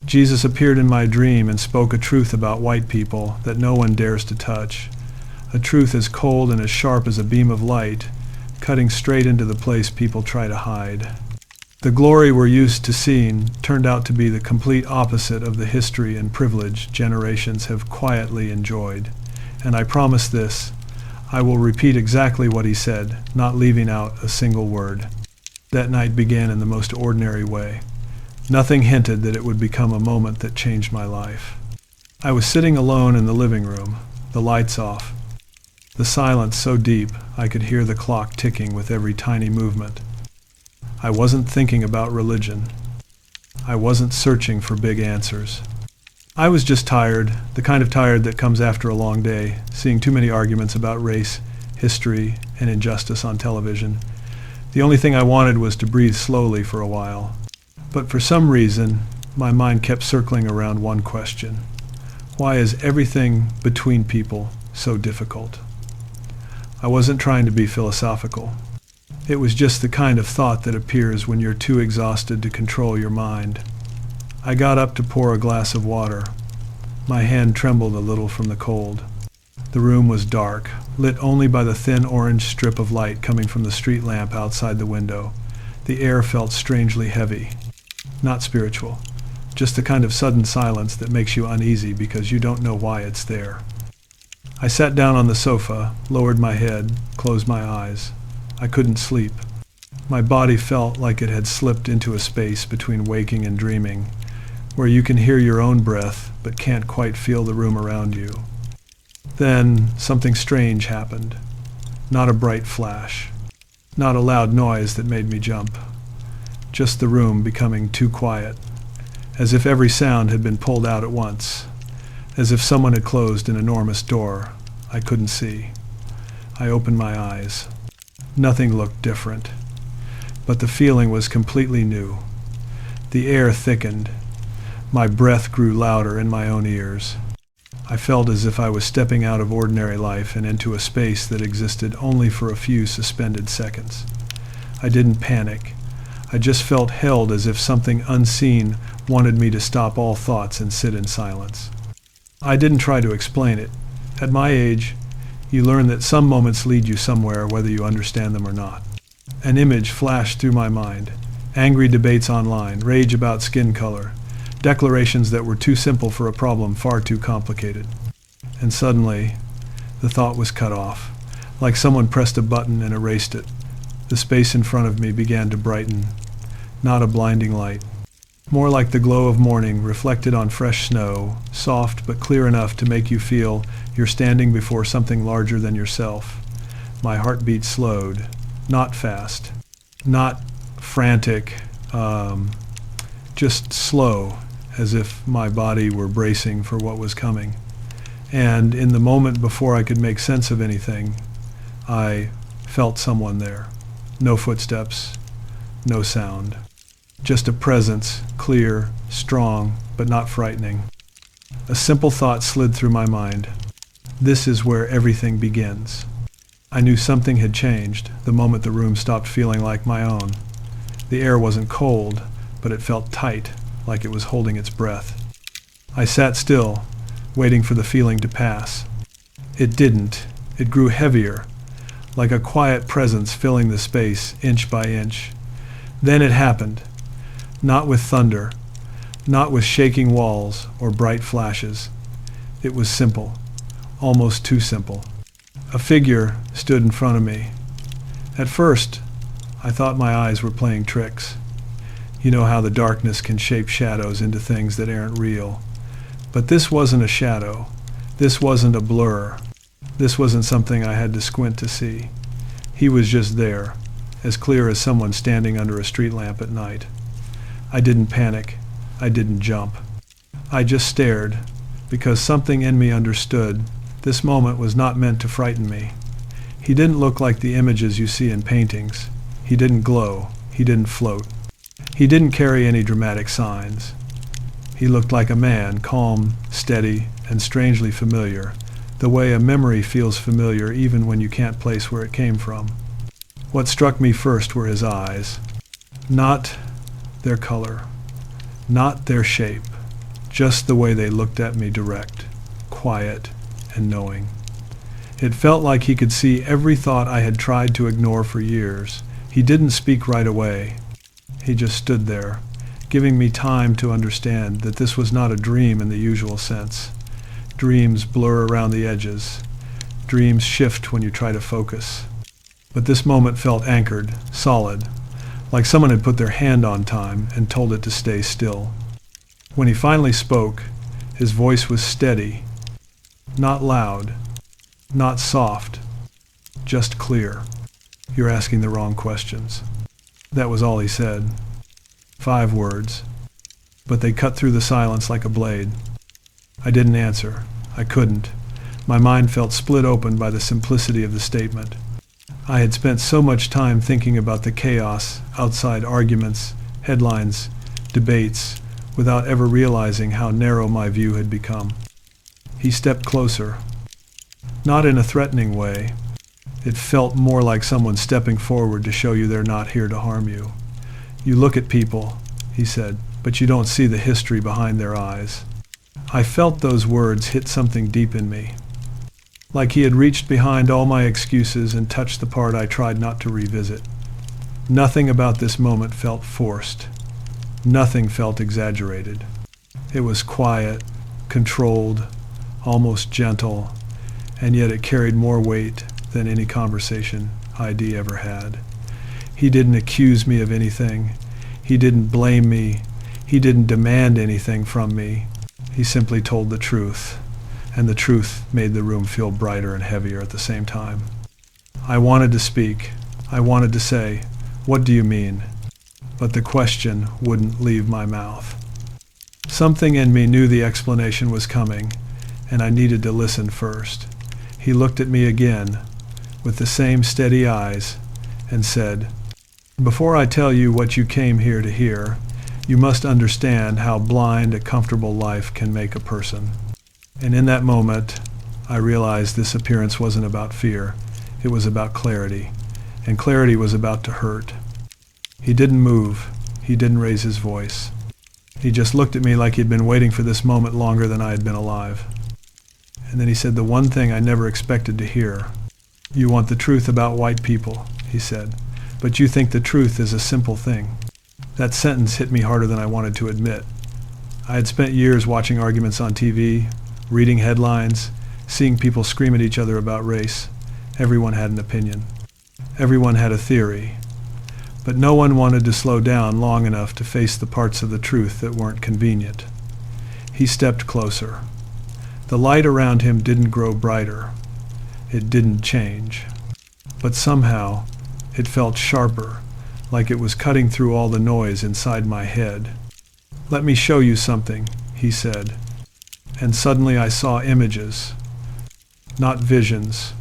Jesus appeared in my dream and spoke a truth about white people that no one dares to touch, a truth as cold and as sharp as a beam of light, cutting straight into the place people try to hide. The glory we're used to seeing turned out to be the complete opposite of the history and privilege generations have quietly enjoyed. And I promise this, I will repeat exactly what he said, not leaving out a single word. That night began in the most ordinary way. Nothing hinted that it would become a moment that changed my life. I was sitting alone in the living room, the lights off, the silence so deep I could hear the clock ticking with every tiny movement. I wasn't thinking about religion. I wasn't searching for big answers. I was just tired, the kind of tired that comes after a long day, seeing too many arguments about race, history, and injustice on television. The only thing I wanted was to breathe slowly for a while. But for some reason, my mind kept circling around one question. Why is everything between people so difficult? I wasn't trying to be philosophical. It was just the kind of thought that appears when you're too exhausted to control your mind. I got up to pour a glass of water. My hand trembled a little from the cold. The room was dark, lit only by the thin orange strip of light coming from the street lamp outside the window. The air felt strangely heavy. Not spiritual, just the kind of sudden silence that makes you uneasy because you don't know why it's there. I sat down on the sofa, lowered my head, closed my eyes. I couldn't sleep. My body felt like it had slipped into a space between waking and dreaming, where you can hear your own breath but can't quite feel the room around you. Then something strange happened. Not a bright flash, not a loud noise that made me jump. Just the room becoming too quiet, as if every sound had been pulled out at once, as if someone had closed an enormous door I couldn't see. I opened my eyes. Nothing looked different, but the feeling was completely new. The air thickened. My breath grew louder in my own ears. I felt as if I was stepping out of ordinary life and into a space that existed only for a few suspended seconds. I didn't panic. I just felt held as if something unseen wanted me to stop all thoughts and sit in silence. I didn't try to explain it. At my age, you learn that some moments lead you somewhere whether you understand them or not. An image flashed through my mind. Angry debates online, rage about skin color, declarations that were too simple for a problem far too complicated. And suddenly, the thought was cut off, like someone pressed a button and erased it. The space in front of me began to brighten, not a blinding light, more like the glow of morning reflected on fresh snow, soft but clear enough to make you feel you're standing before something larger than yourself. My heartbeat slowed, not fast, not frantic, just slow, as if my body were bracing for what was coming. And in the moment before I could make sense of anything, I felt someone there. No footsteps, no sound. Just a presence, clear, strong, but not frightening. A simple thought slid through my mind. This is where everything begins. I knew something had changed the moment the room stopped feeling like my own. The air wasn't cold, but it felt tight, like it was holding its breath. I sat still, waiting for the feeling to pass. It didn't. It grew heavier, like a quiet presence filling the space inch by inch. Then it happened. Not with thunder, not with shaking walls or bright flashes. It was simple, almost too simple. A figure stood in front of me. At first, I thought my eyes were playing tricks. You know how the darkness can shape shadows into things that aren't real. But this wasn't a shadow. This wasn't a blur. This wasn't something I had to squint to see. He was just there, as clear as someone standing under a street lamp at night. I didn't panic. I didn't jump. I just stared, because something in me understood this moment was not meant to frighten me. He didn't look like the images you see in paintings. He didn't glow. He didn't float. He didn't carry any dramatic signs. He looked like a man, calm, steady, and strangely familiar, the way a memory feels familiar even when you can't place where it came from. What struck me first were his eyes. Not their color, not their shape, just the way they looked at me, direct, quiet, and knowing. It felt like he could see every thought I had tried to ignore for years. He didn't speak right away. He just stood there, giving me time to understand that this was not a dream in the usual sense. Dreams blur around the edges. Dreams shift when you try to focus. But this moment felt anchored, solid, like someone had put their hand on time and told it to stay still. When he finally spoke, his voice was steady, not loud, not soft, just clear. "You're asking the wrong questions." That was all he said. 5 words, but they cut through the silence like a blade. I didn't answer. I couldn't. My mind felt split open by the simplicity of the statement. I had spent so much time thinking about the chaos, outside arguments, headlines, debates, without ever realizing how narrow my view had become. He stepped closer, not in a threatening way. It felt more like someone stepping forward to show you they're not here to harm you. "You look at people," he said, "but you don't see the history behind their eyes." I felt those words hit something deep in me, like he had reached behind all my excuses and touched the part I tried not to revisit. Nothing about this moment felt forced. Nothing felt exaggerated. It was quiet, controlled, almost gentle, and yet it carried more weight than any conversation ID ever had. He didn't accuse me of anything. He didn't blame me. He didn't demand anything from me. He simply told the truth, and the truth made the room feel brighter and heavier at the same time. I wanted to speak. I wanted to say, "What do you mean?" But the question wouldn't leave my mouth. Something in me knew the explanation was coming, and I needed to listen first. He looked at me again, with the same steady eyes, and said, "Before I tell you what you came here to hear, you must understand how blind a comfortable life can make a person." And in that moment, I realized this appearance wasn't about fear. It was about clarity, and clarity was about to hurt. He didn't move. He didn't raise his voice. He just looked at me like he'd been waiting for this moment longer than I had been alive. And then he said the one thing I never expected to hear. "You want the truth about white people," he said, "but you think the truth is a simple thing." That sentence hit me harder than I wanted to admit. I had spent years watching arguments on TV, reading headlines, seeing people scream at each other about race. Everyone had an opinion. Everyone had a theory. But no one wanted to slow down long enough to face the parts of the truth that weren't convenient. He stepped closer. The light around him didn't grow brighter. It didn't change. But somehow, it felt sharper, like it was cutting through all the noise inside my head. "Let me show you something," he said. And suddenly I saw images, not visions,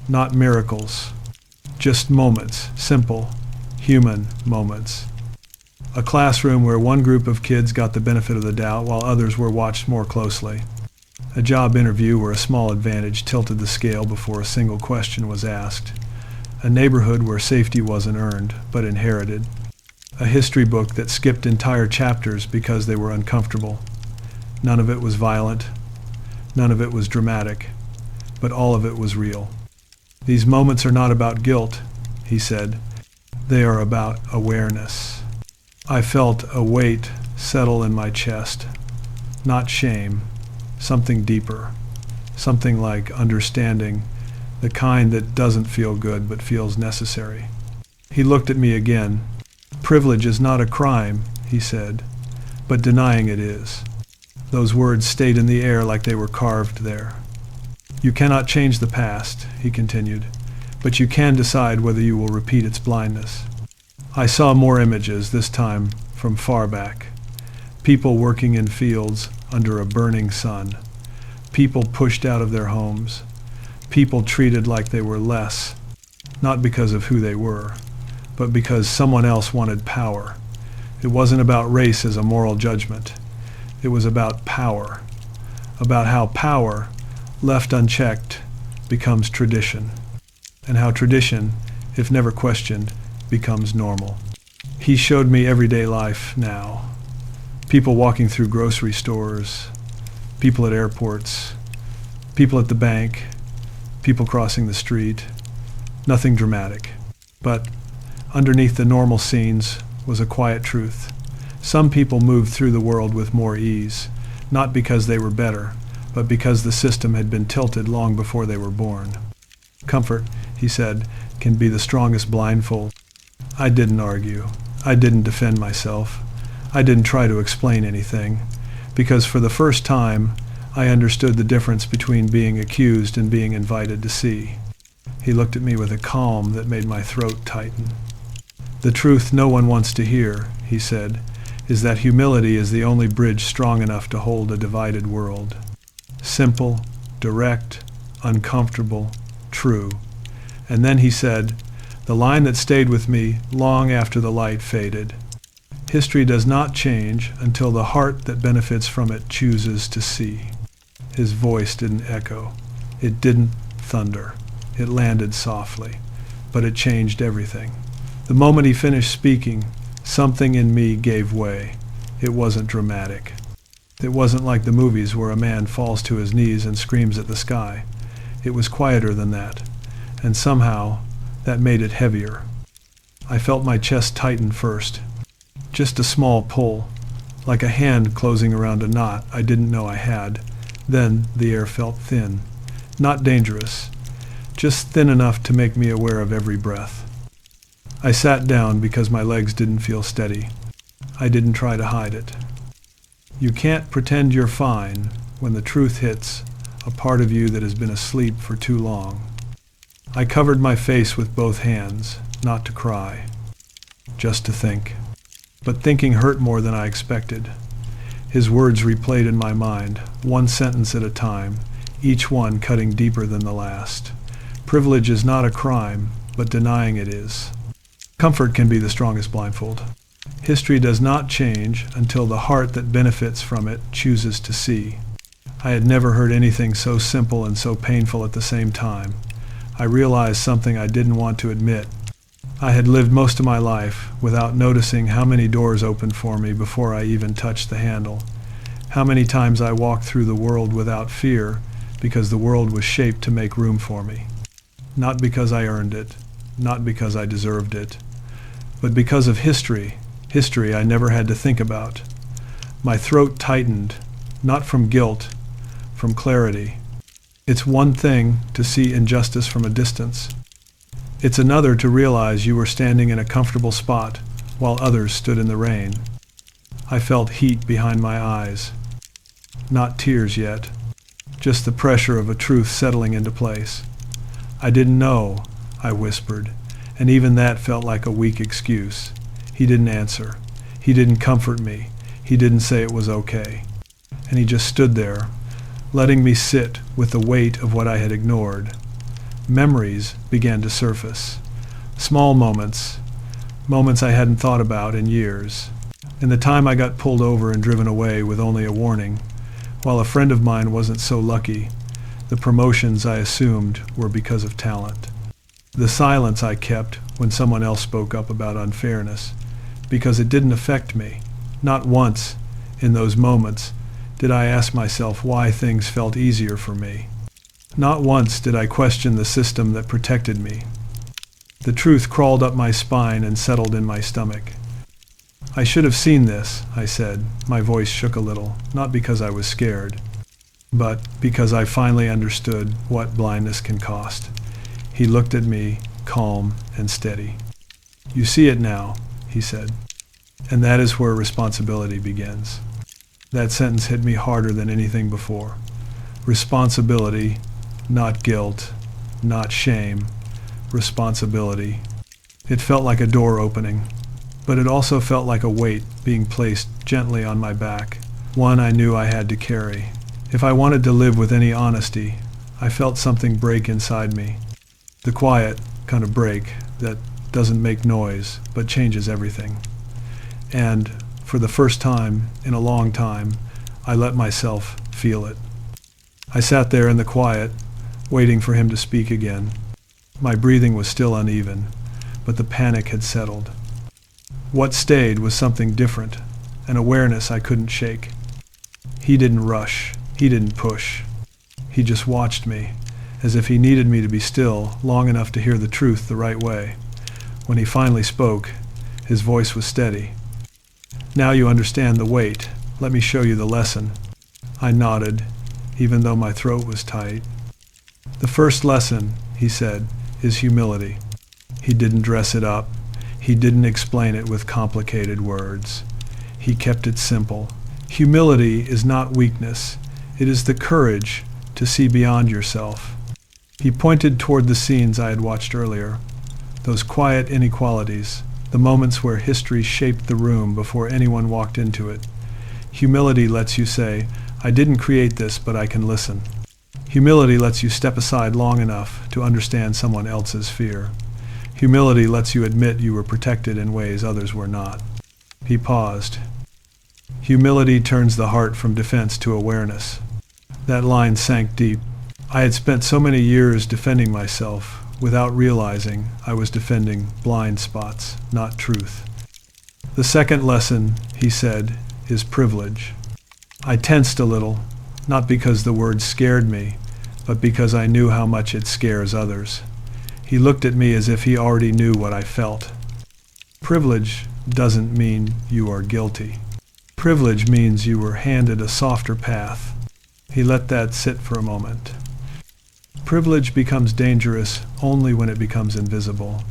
not miracles, just moments, simple, human moments. A classroom where one group of kids got the benefit of the doubt while others were watched more closely. A job interview where a small advantage tilted the scale before a single question was asked. A neighborhood where safety wasn't earned, but inherited. A history book that skipped entire chapters because they were uncomfortable. None of it was violent. None of it was dramatic. But all of it was real. "These moments are not about guilt," he said. "They are about awareness." I felt a weight settle in my chest. Not shame. Something deeper. Something like understanding. The kind that doesn't feel good but feels necessary. He looked at me again. "Privilege is not a crime," he said, "but denying it is." Those words stayed in the air like they were carved there. "You cannot change the past," he continued, "but you can decide whether you will repeat its blindness." I saw more images, this time from far back. People working in fields under a burning sun. People pushed out of their homes. People treated like they were less, not because of who they were, but because someone else wanted power. It wasn't about race as a moral judgment. It was about power, about how power, left unchecked, becomes tradition, and how tradition, if never questioned, becomes normal. He showed me everyday life now. People walking through grocery stores, people at airports, people at the bank, people crossing the street. Nothing dramatic. But underneath the normal scenes was a quiet truth. Some people moved through the world with more ease, not because they were better, but because the system had been tilted long before they were born. Comfort, he said, can be the strongest blindfold. I didn't argue. I didn't defend myself. I didn't try to explain anything, because for the first time, I understood the difference between being accused and being invited to see. He looked at me with a calm that made my throat tighten. The truth no one wants to hear, he said, is that humility is the only bridge strong enough to hold a divided world. Simple, direct, uncomfortable, true. And then he said, the line that stayed with me long after the light faded. History does not change until the heart that benefits from it chooses to see. His voice didn't echo. It didn't thunder. It landed softly, but it changed everything. The moment he finished speaking, something in me gave way. It wasn't dramatic. It wasn't like the movies where a man falls to his knees and screams at the sky. It was quieter than that, and somehow that made it heavier. I felt my chest tighten first. Just a small pull, like a hand closing around a knot I didn't know I had. Then the air felt thin. Not dangerous, just thin enough to make me aware of every breath. I sat down because my legs didn't feel steady. I didn't try to hide it. You can't pretend you're fine when the truth hits a part of you that has been asleep for too long. I covered my face with both hands, not to cry, just to think. But thinking hurt more than I expected. His words replayed in my mind, one sentence at a time, each one cutting deeper than the last. Privilege is not a crime, but denying it is. Comfort can be the strongest blindfold. History does not change until the heart that benefits from it chooses to see. I had never heard anything so simple and so painful at the same time. I realized something I didn't want to admit. I had lived most of my life without noticing how many doors opened for me before I even touched the handle. How many times I walked through the world without fear because the world was shaped to make room for me. Not because I earned it, not because I deserved it, but because of history I never had to think about. My throat tightened, not from guilt, from clarity. It's one thing to see injustice from a distance. It's another to realize you were standing in a comfortable spot while others stood in the rain. I felt heat behind my eyes. Not tears yet, just the pressure of a truth settling into place. I didn't know, I whispered, and even that felt like a weak excuse. He didn't answer. He didn't comfort me. He didn't say it was okay. And he just stood there, letting me sit with the weight of what I had ignored. Memories began to surface. Small moments I hadn't thought about in years. In the time I got pulled over and driven away with only a warning, while a friend of mine wasn't so lucky, the promotions I assumed were because of talent. The silence I kept when someone else spoke up about unfairness, because it didn't affect me. Not once, in those moments, did I ask myself why things felt easier for me. Not once did I question the system that protected me. The truth crawled up my spine and settled in my stomach. I should have seen this, I said. My voice shook a little, not because I was scared, but because I finally understood what blindness can cost. He looked at me, calm and steady. You see it now, he said, and that is where responsibility begins. That sentence hit me harder than anything before. Responsibility, not guilt, not shame, responsibility. It felt like a door opening, but it also felt like a weight being placed gently on my back, one I knew I had to carry. If I wanted to live with any honesty, I felt something break inside me. The quiet kind of break that doesn't make noise, but changes everything. And for the first time in a long time, I let myself feel it. I sat there in the quiet, waiting for him to speak again. My breathing was still uneven, but the panic had settled. What stayed was something different, an awareness I couldn't shake. He didn't rush. He didn't push. He just watched me, as if he needed me to be still long enough to hear the truth the right way. When he finally spoke, his voice was steady. "Now you understand the weight. Let me show you the lesson." I nodded, even though my throat was tight. "The first lesson," he said, "is humility." He didn't dress it up. He didn't explain it with complicated words. He kept it simple. Humility is not weakness. It is the courage to see beyond yourself. He pointed toward the scenes I had watched earlier, those quiet inequalities, the moments where history shaped the room before anyone walked into it. Humility lets you say, "I didn't create this, but I can listen." Humility lets you step aside long enough to understand someone else's fear. Humility lets you admit you were protected in ways others were not. He paused. Humility turns the heart from defense to awareness. That line sank deep. I had spent so many years defending myself without realizing I was defending blind spots, not truth. "The second lesson," he said, "is privilege." I tensed a little, not because the word scared me, but because I knew how much it scares others. He looked at me as if he already knew what I felt. Privilege doesn't mean you are guilty. Privilege means you were handed a softer path. He let that sit for a moment. Privilege becomes dangerous only when it becomes invisible.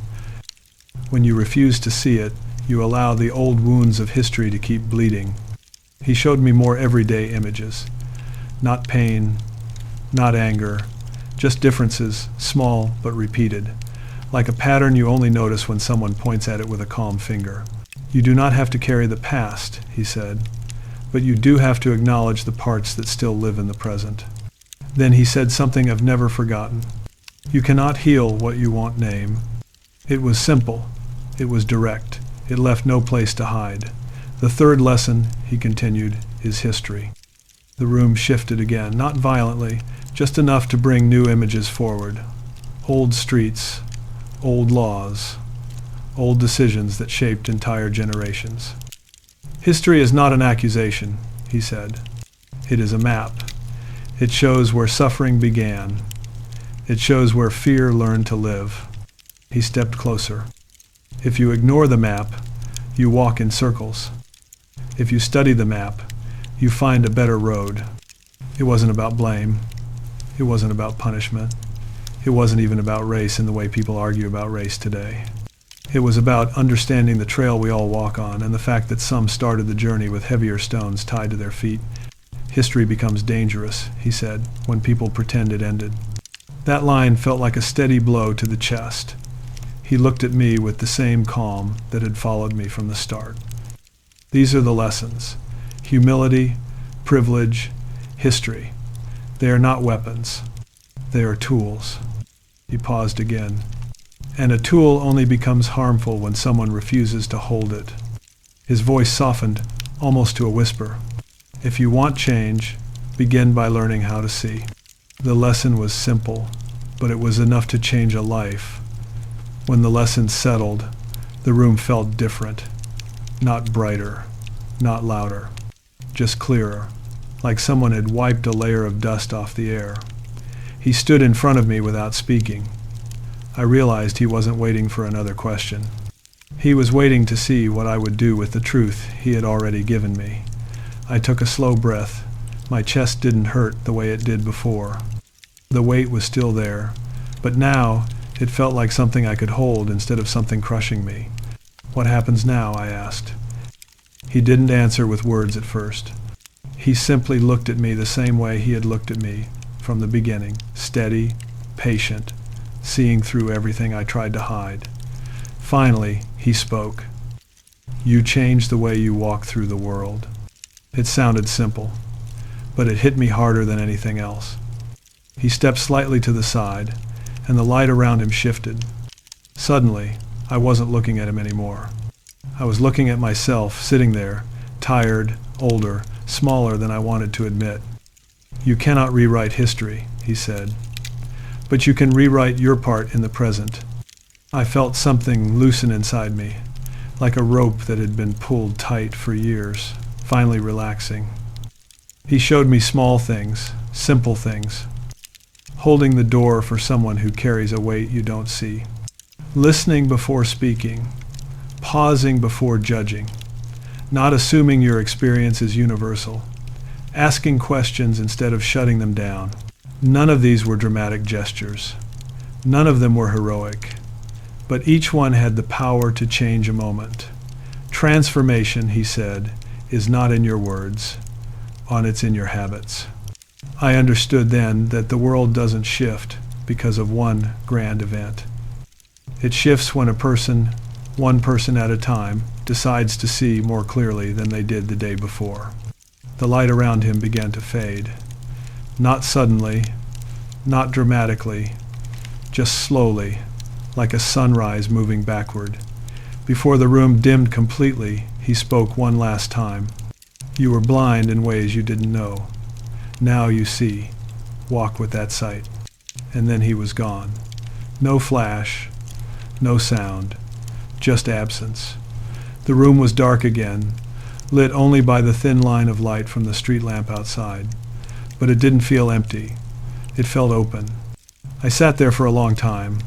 When you refuse to see it, you allow the old wounds of history to keep bleeding. He showed me more everyday images. Not pain, not anger, just differences, small but repeated, like a pattern you only notice when someone points at it with a calm finger. "You do not have to carry the past," he said, "but you do have to acknowledge the parts that still live in the present." Then he said something I've never forgotten. "You cannot heal what you won't name." It was simple. It was direct. It left no place to hide. "The third lesson," he continued, "is history." The room shifted again, not violently, just enough to bring new images forward. Old streets, old laws, old decisions that shaped entire generations. "History is not an accusation," he said. "It is a map. It shows where suffering began. It shows where fear learned to live." He stepped closer. "If you ignore the map, you walk in circles. If you study the map, you find a better road." It wasn't about blame. It wasn't about punishment. It wasn't even about race in the way people argue about race today. It was about understanding the trail we all walk on and the fact that some started the journey with heavier stones tied to their feet. "History becomes dangerous," he said, "when people pretend it ended." That line felt like a steady blow to the chest. He looked at me with the same calm that had followed me from the start. These are the lessons: humility, privilege, history. They are not weapons. They are tools. He paused again. And a tool only becomes harmful when someone refuses to hold it. His voice softened, almost to a whisper. "If you want change, begin by learning how to see." The lesson was simple, but it was enough to change a life. When the lesson settled, the room felt different. Not brighter, not louder, just clearer, like someone had wiped a layer of dust off the air. He stood in front of me without speaking. I realized he wasn't waiting for another question. He was waiting to see what I would do with the truth he had already given me. I took a slow breath. My chest didn't hurt the way it did before. The weight was still there, but now it felt like something I could hold instead of something crushing me. "What happens now?" I asked. He didn't answer with words at first. He simply looked at me the same way he had looked at me from the beginning, steady, patient, seeing through everything I tried to hide. Finally, he spoke. "You changed the way you walk through the world." It sounded simple, but it hit me harder than anything else. He stepped slightly to the side, and the light around him shifted. Suddenly, I wasn't looking at him anymore. I was looking at myself, sitting there, tired, older, smaller than I wanted to admit. "You cannot rewrite history," he said, "but you can rewrite your part in the present." I felt something loosen inside me, like a rope that had been pulled tight for years. finally relaxing. He showed me small things, simple things. Holding the door for someone who carries a weight you don't see. Listening before speaking. Pausing before judging. Not assuming your experience is universal. Asking questions instead of shutting them down. None of these were dramatic gestures. None of them were heroic. But each one had the power to change a moment. Transformation, he said, is not in your words, it's in your habits. I understood then that the world doesn't shift because of one grand event. It shifts when a person, one person at a time, decides to see more clearly than they did the day before. The light around him began to fade. Not suddenly, not dramatically, just slowly, like a sunrise moving backward. Before the room dimmed completely, he spoke one last time. You were blind in ways you didn't know. Now you see. Walk with that sight. And then he was gone. No flash, no sound, just absence. The room was dark again, lit only by the thin line of light from the street lamp outside. But it didn't feel empty. It felt open. I sat there for a long time,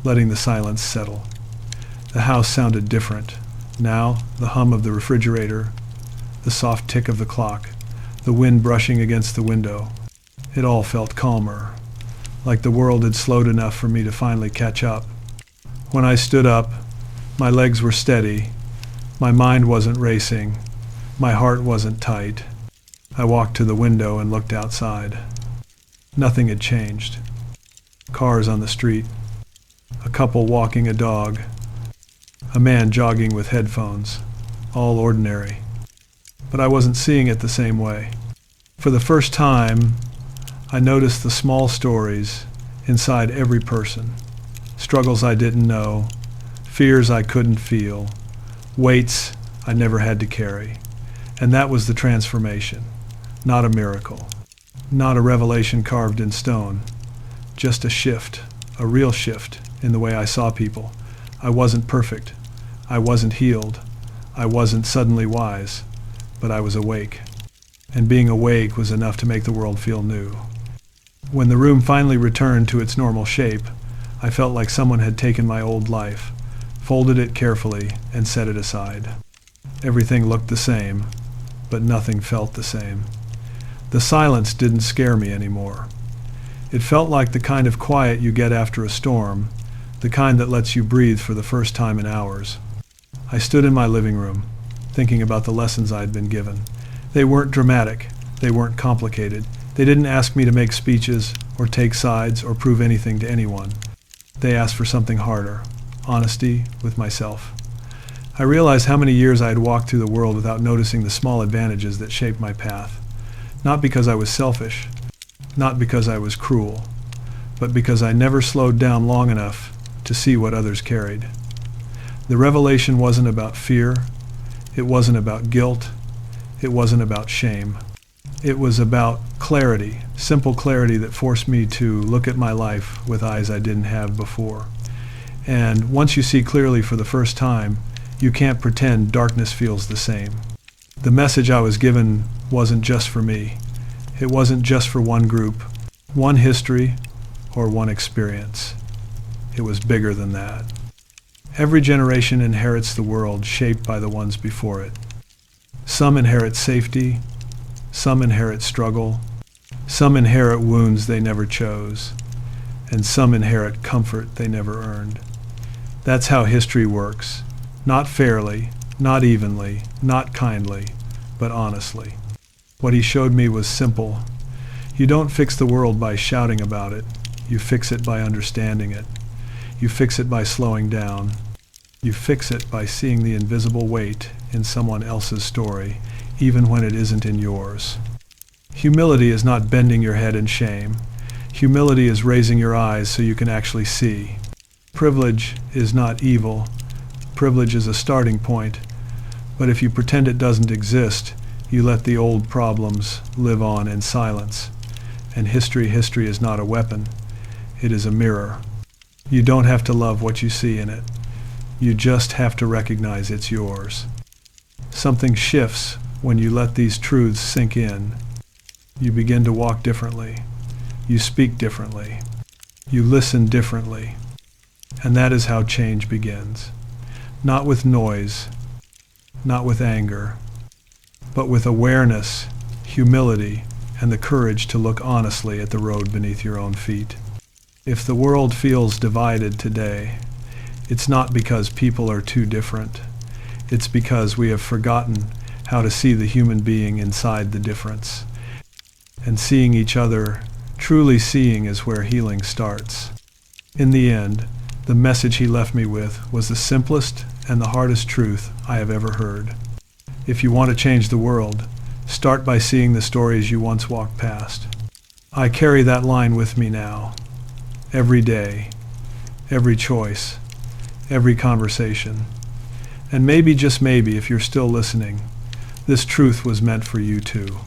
letting the silence settle. The house sounded different. Now, the hum of the refrigerator, the soft tick of the clock, the wind brushing against the window. It all felt calmer, like the world had slowed enough for me to finally catch up. When I stood up, my legs were steady, my mind wasn't racing, my heart wasn't tight. I walked to the window and looked outside. Nothing had changed. Cars on the street, a couple walking a dog, a man jogging with headphones, all ordinary. But I wasn't seeing it the same way. For the first time, I noticed the small stories inside every person. Struggles I didn't know, fears I couldn't feel, weights I never had to carry. And that was the transformation, not a miracle, not a revelation carved in stone, just a shift, a real shift in the way I saw people. I wasn't perfect. I wasn't healed. I wasn't suddenly wise. But I was awake. And being awake was enough to make the world feel new. When the room finally returned to its normal shape, I felt like someone had taken my old life, folded it carefully, and set it aside. Everything looked the same, but nothing felt the same. The silence didn't scare me anymore. It felt like the kind of quiet you get after a storm, the kind that lets you breathe for the first time in hours. I stood in my living room, thinking about the lessons I'd been given. They weren't dramatic. They weren't complicated. They didn't ask me to make speeches or take sides or prove anything to anyone. They asked for something harder, honesty with myself. I realized how many years I had walked through the world without noticing the small advantages that shaped my path. Not because I was selfish, not because I was cruel, but because I never slowed down long enough to see what others carried. The revelation wasn't about fear. It wasn't about guilt. It wasn't about shame. It was about clarity, simple clarity that forced me to look at my life with eyes I didn't have before. And once you see clearly for the first time, you can't pretend darkness feels the same. The message I was given wasn't just for me. It wasn't just for one group, one history, or one experience. It was bigger than that. Every generation inherits the world shaped by the ones before it. Some inherit safety, some inherit struggle, some inherit wounds they never chose, and some inherit comfort they never earned. That's how history works. Not fairly, not evenly, not kindly, but honestly. What he showed me was simple. You don't fix the world by shouting about it. You fix it by understanding it. You fix it by slowing down. You fix it by seeing the invisible weight in someone else's story, even when it isn't in yours. Humility is not bending your head in shame. Humility is raising your eyes so you can actually see. Privilege is not evil. Privilege is a starting point. But if you pretend it doesn't exist, you let the old problems live on in silence. And history is not a weapon. It is a mirror. You don't have to love what you see in it. You just have to recognize it's yours. Something shifts When you let these truths sink in, you begin to walk differently. You speak differently. You listen differently. And that is how change begins. Not with noise, not with anger, but with awareness, humility, and the courage to look honestly at the road beneath your own feet. If the world feels divided today, it's not because people are too different. It's because we have forgotten how to see the human being inside the difference. And seeing each other, truly seeing, is where healing starts. In the end, the message he left me with was the simplest and the hardest truth I have ever heard. If you want to change the world, start by seeing the stories you once walked past. I carry that line with me now. Every day, every choice, every conversation. And maybe, just maybe, if you're still listening, this truth was meant for you too.